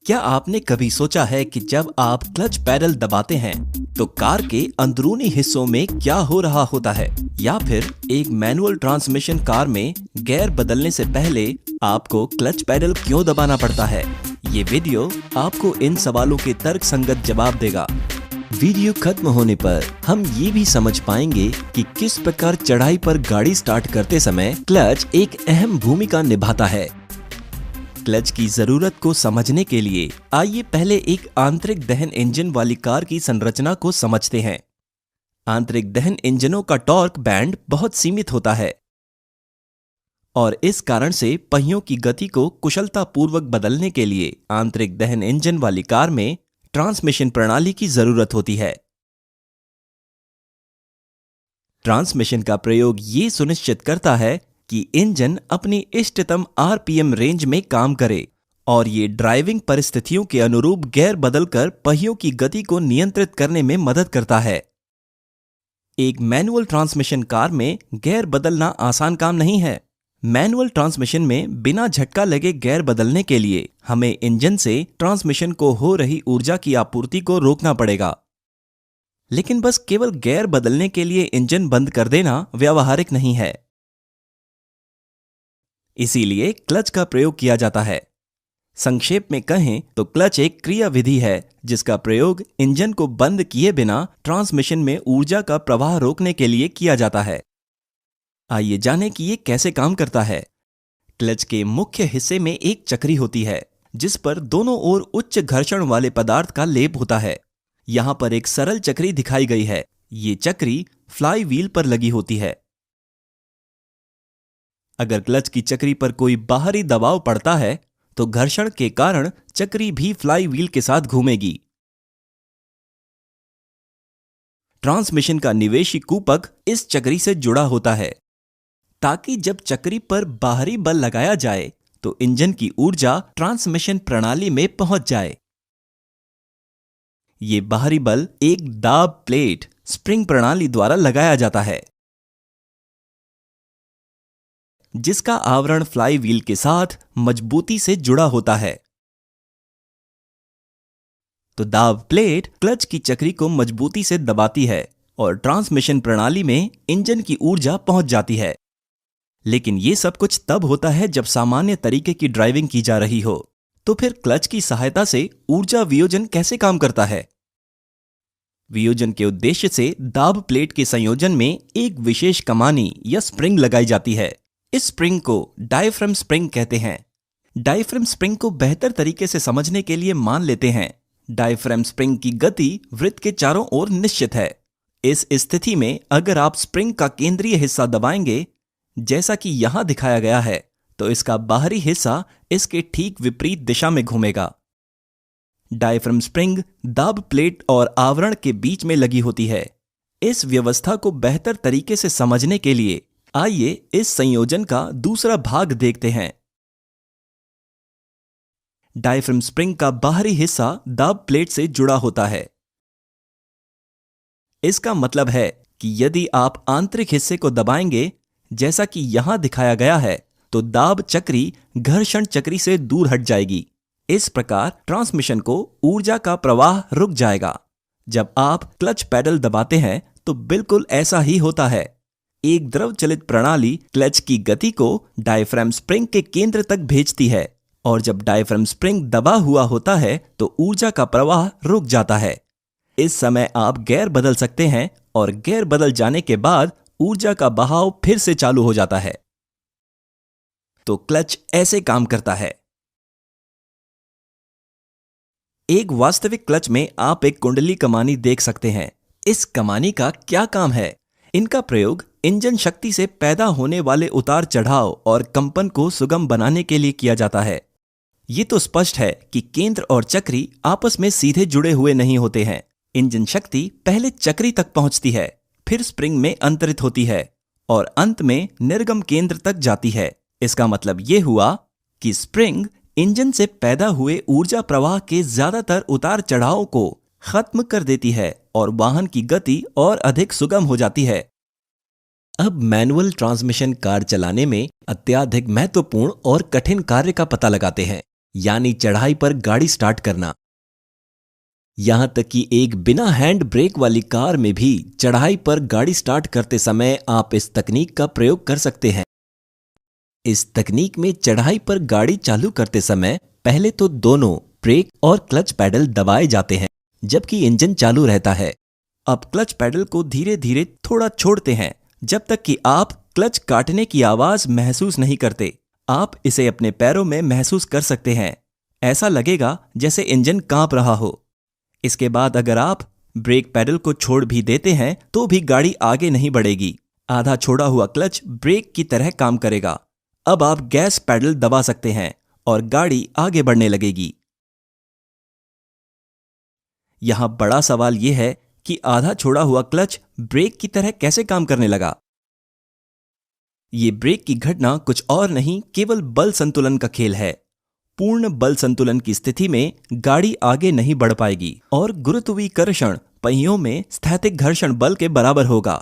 क्या आपने कभी सोचा है कि जब आप क्लच पैडल दबाते हैं तो कार के अंदरूनी हिस्सों में क्या हो रहा होता है, या फिर एक मैनुअल ट्रांसमिशन कार में गियर बदलने से पहले आपको क्लच पैडल क्यों दबाना पड़ता है? ये वीडियो आपको इन सवालों के तर्कसंगत जवाब देगा। वीडियो खत्म होने पर हम ये भी समझ पाएंगे कि किस प्रकार चढ़ाई पर गाड़ी स्टार्ट करते समय क्लच एक अहम भूमिका निभाता है। क्लच की जरूरत को समझने के लिए आइए पहले एक आंतरिक दहन इंजन वाली कार की संरचना को समझते हैं। आंतरिक दहन इंजनों का टॉर्क बैंड बहुत सीमित होता है और इस कारण से पहियों की गति को कुशलतापूर्वक बदलने के लिए आंतरिक दहन इंजन वाली कार में ट्रांसमिशन प्रणाली की जरूरत होती है। ट्रांसमिशन का प्रयोग ये सुनिश्चित करता है कि इंजन अपनी इष्टतम आरपीएम रेंज में काम करे और ये ड्राइविंग परिस्थितियों के अनुरूप गियर बदलकर पहियों की गति को नियंत्रित करने में मदद करता है। एक मैनुअल ट्रांसमिशन कार में गियर बदलना आसान काम नहीं है। मैनुअल ट्रांसमिशन में बिना झटका लगे गियर बदलने के लिए हमें इंजन से ट्रांसमिशन को हो रही ऊर्जा की आपूर्ति को रोकना पड़ेगा। लेकिन बस केवल गियर बदलने के लिए इंजन बंद कर देना व्यावहारिक नहीं है। इसीलिए क्लच का प्रयोग किया जाता है। संक्षेप में कहें तो क्लच एक क्रिया विधि है जिसका प्रयोग इंजन को बंद किए बिना ट्रांसमिशन में ऊर्जा का प्रवाह रोकने के लिए किया जाता है। आइए जानें कि ये कैसे काम करता है। क्लच के मुख्य हिस्से में एक चक्री होती है जिस पर दोनों ओर उच्च घर्षण वाले पदार्थ का लेप होता है। यहां पर एक सरल चक्री दिखाई गई है। ये चक्री फ्लाई व्हील पर लगी होती है। अगर क्लच की चक्री पर कोई बाहरी दबाव पड़ता है तो घर्षण के कारण चक्री भी फ्लाई व्हील के साथ घूमेगी। ट्रांसमिशन का निवेशी कूपक इस चक्री से जुड़ा होता है ताकि जब चक्री पर बाहरी बल लगाया जाए तो इंजन की ऊर्जा ट्रांसमिशन प्रणाली में पहुंच जाए। ये बाहरी बल एक दाब प्लेट स्प्रिंग प्रणाली द्वारा लगाया जाता है जिसका आवरण फ्लाई व्हील के साथ मजबूती से जुड़ा होता है। तो दाब प्लेट क्लच की चक्री को मजबूती से दबाती है और ट्रांसमिशन प्रणाली में इंजन की ऊर्जा पहुंच जाती है। लेकिन यह सब कुछ तब होता है जब सामान्य तरीके की ड्राइविंग की जा रही हो। तो फिर क्लच की सहायता से ऊर्जा वियोजन कैसे काम करता है? वियोजन के उद्देश्य से दाब प्लेट के संयोजन में एक विशेष कमानी या स्प्रिंग लगाई जाती है। इस स्प्रिंग को डायफ्राम स्प्रिंग कहते हैं। डायफ्राम स्प्रिंग को बेहतर तरीके से समझने के लिए मान लेते हैं। डायफ्राम स्प्रिंग की गति वृत्त के चारों ओर निश्चित है। इस स्थिति में अगर आप स्प्रिंग का केंद्रीय हिस्सा दबाएंगे जैसा कि यहां दिखाया गया है तो इसका बाहरी हिस्सा इसके ठीक विपरीत दिशा में घूमेगा। डायफ्राम स्प्रिंग दाब प्लेट और आवरण के बीच में लगी होती है। इस व्यवस्था को बेहतर तरीके से समझने के लिए आइए इस संयोजन का दूसरा भाग देखते हैं। डायफ्राम स्प्रिंग का बाहरी हिस्सा दाब प्लेट से जुड़ा होता है। इसका मतलब है कि यदि आप आंतरिक हिस्से को दबाएंगे जैसा कि यहां दिखाया गया है तो दाब चक्री घर्षण चक्री से दूर हट जाएगी। इस प्रकार ट्रांसमिशन को ऊर्जा का प्रवाह रुक जाएगा। जब आप क्लच पैडल दबाते हैं तो बिल्कुल ऐसा ही होता है। एक द्रव चलित प्रणाली क्लच की गति को डायफ्राम स्प्रिंग के केंद्र तक भेजती है और जब डायफ्राम स्प्रिंग दबा हुआ होता है तो ऊर्जा का प्रवाह रुक जाता है। इस समय आप गियर बदल सकते हैं और गियर बदल जाने के बाद ऊर्जा का बहाव फिर से चालू हो जाता है। तो क्लच ऐसे काम करता है। एक वास्तविक क्लच में आप एक कुंडली कमानी देख सकते हैं। इस कमानी का क्या काम है? इनका प्रयोग इंजन शक्ति से पैदा होने वाले उतार चढ़ाव और कंपन को सुगम बनाने के लिए किया जाता है। ये तो स्पष्ट है कि केंद्र और चक्री आपस में सीधे जुड़े हुए नहीं होते हैं। इंजन शक्ति पहले चक्री तक पहुंचती है, फिर स्प्रिंग में अंतरित होती है और अंत में निर्गम केंद्र तक जाती है। इसका मतलब ये हुआ कि स्प्रिंग इंजन से पैदा हुए ऊर्जा प्रवाह के ज्यादातर उतार चढ़ाव को खत्म कर देती है और वाहन की गति और अधिक सुगम हो जाती है। अब मैनुअल ट्रांसमिशन कार चलाने में अत्याधिक महत्वपूर्ण और कठिन कार्य का पता लगाते हैं। यानी चढ़ाई पर गाड़ी स्टार्ट करना। यहां तक कि एक बिना हैंड ब्रेक वाली कार में भी चढ़ाई पर गाड़ी स्टार्ट करते समय आप इस तकनीक का प्रयोग कर सकते हैं। इस तकनीक में चढ़ाई पर गाड़ी चालू करते समय पहले तो दोनों ब्रेक और क्लच पैडल दबाए जाते हैं जबकि इंजन चालू रहता है। अब क्लच पैडल को धीरे धीरे थोड़ा छोड़ते हैं जब तक कि आप क्लच काटने की आवाज महसूस नहीं करते। आप इसे अपने पैरों में महसूस कर सकते हैं। ऐसा लगेगा जैसे इंजन कांप रहा हो। इसके बाद अगर आप ब्रेक पैडल को छोड़ भी देते हैं तो भी गाड़ी आगे नहीं बढ़ेगी। आधा छोड़ा हुआ क्लच ब्रेक की तरह काम करेगा। अब आप गैस पैडल दबा सकते हैं और गाड़ी आगे बढ़ने लगेगी। यहां बड़ा सवाल यह है कि आधा छोड़ा हुआ क्लच ब्रेक की तरह कैसे काम करने लगा। यह ब्रेक की घटना कुछ और नहीं, केवल बल संतुलन का खेल है। पूर्ण बल संतुलन की स्थिति में गाड़ी आगे नहीं बढ़ पाएगी और गुरुत्वाकर्षण पहियों में स्थैतिक घर्षण बल के बराबर होगा।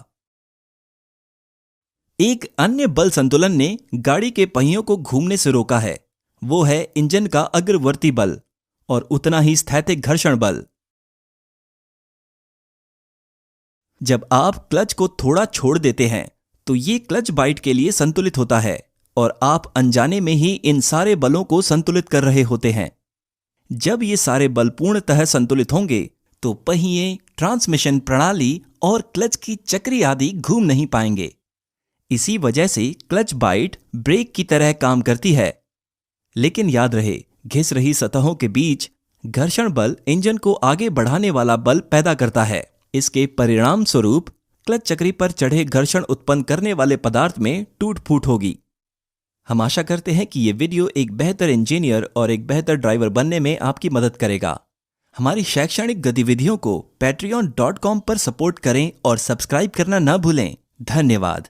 एक अन्य बल संतुलन ने गाड़ी के पहियों को घूमने से रोका है। वो है इंजन का अग्रवर्ती बल और उतना ही स्थैतिक घर्षण बल। जब आप क्लच को थोड़ा छोड़ देते हैं तो ये क्लच बाइट के लिए संतुलित होता है और आप अनजाने में ही इन सारे बलों को संतुलित कर रहे होते हैं। जब ये सारे बल पूर्णतः संतुलित होंगे तो पहिए, ट्रांसमिशन प्रणाली और क्लच की चक्री आदि घूम नहीं पाएंगे। इसी वजह से क्लच बाइट ब्रेक की तरह काम करती है। लेकिन याद रहे, घिस रही सतहों के बीच घर्षण बल इंजन को आगे बढ़ाने वाला बल पैदा करता है। इसके परिणाम स्वरूप क्लच चक्री पर चढ़े घर्षण उत्पन्न करने वाले पदार्थ में टूट फूट होगी। हम आशा करते हैं कि यह वीडियो एक बेहतर इंजीनियर और एक बेहतर ड्राइवर बनने में आपकी मदद करेगा। हमारी शैक्षणिक गतिविधियों को patreon.com पर सपोर्ट करें और सब्सक्राइब करना न भूलें। धन्यवाद।